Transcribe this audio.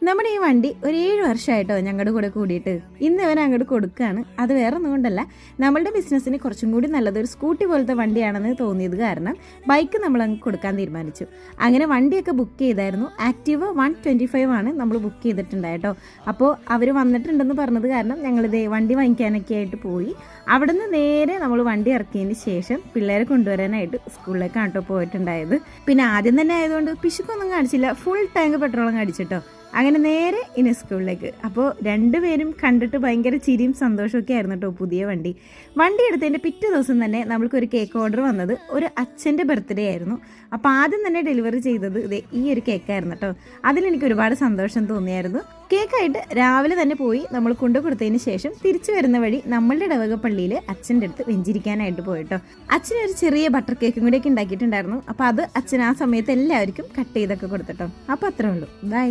നമ്മുടെ ഈ വണ്ടി ഒരു 7 വർഷമായിട്ടോ ഞങ്ങളുടെ കൂടെ കൂടിയിട്ട് ഇന്ന് ഇവൻ അങ്ങോട്ട് കൊടുക്കുകയാണ്. അത് വേറെ ഒന്നും കൊണ്ടല്ല, നമ്മളുടെ ബിസിനസ്സിന് കുറച്ചും കൂടി നല്ലത് ഒരു സ്കൂട്ടി പോലത്തെ വണ്ടിയാണെന്ന് തോന്നിയത് കാരണം ബൈക്ക് നമ്മൾ അങ്ങ് കൊടുക്കാൻ തീരുമാനിച്ചു. അങ്ങനെ വണ്ടിയൊക്കെ ബുക്ക് ചെയ്തായിരുന്നു. ആക്റ്റീവ 125 ആണ് നമ്മൾ ബുക്ക് ചെയ്തിട്ടുണ്ടായിട്ടോ. അപ്പോൾ അവർ വന്നിട്ടുണ്ടെന്ന് പറഞ്ഞത് കാരണം ഞങ്ങളിതേ വണ്ടി വാങ്ങിക്കാനൊക്കെ ആയിട്ട് പോയി. അവിടെ നിന്ന് നേരെ നമ്മൾ വണ്ടി ഇറക്കിയതിന് ശേഷം പിള്ളേരെ കൊണ്ടുവരാനായിട്ട് സ്കൂളിലേക്കാണ് കേട്ടോ പോയിട്ടുണ്ടായത്. പിന്നെ ആദ്യം തന്നെ ആയതുകൊണ്ട് പിശുക്കൊന്നും കാണിച്ചില്ല, ഫുൾ ടാങ്ക് പെട്രോളും അടിച്ചിട്ടോ. അങ്ങനെ നേരെ ഇനി സ്കൂളിലേക്ക്. അപ്പോൾ രണ്ടുപേരും കണ്ടിട്ട് ഭയങ്കര ചിരിയും സന്തോഷമൊക്കെ ആയിരുന്നു കേട്ടോ. പുതിയ വണ്ടി എടുത്തതിൻ്റെ പിറ്റേ ദിവസം തന്നെ നമ്മൾക്കൊരു കേക്ക് ഓർഡർ വന്നത് ഒരു അച്ഛൻ്റെ ബർത്ത്ഡേ ആയിരുന്നു. അപ്പോൾ ആദ്യം തന്നെ ഡെലിവറി ചെയ്തത് ഇതേ ഈ ഒരു കേക്കായിരുന്നു കേട്ടോ. അതിലെനിക്ക് ഒരുപാട് സന്തോഷം തോന്നിയായിരുന്നു. കേക്കായിട്ട് രാവിലെ തന്നെ പോയി നമ്മൾ കൊണ്ടു കൊടുത്തതിന് ശേഷം തിരിച്ചു വരുന്ന വഴി നമ്മളുടെ ഇടവകപ്പള്ളിയിൽ അച്ഛൻ്റെ അടുത്ത് വെഞ്ചിരിക്കാനായിട്ട് പോയിട്ടോ. അച്ഛനൊരു ചെറിയ ബട്ടർ കേക്കും കൂടെയൊക്കെ ഉണ്ടാക്കിയിട്ടുണ്ടായിരുന്നു. അപ്പോൾ അത് അച്ഛൻ ആ സമയത്ത് എല്ലാവർക്കും കട്ട് ചെയ്തൊക്കെ കൊടുത്തിട്ടോ. അപ്പോൾ അത്രേ ഉള്ളൂ. ബൈ.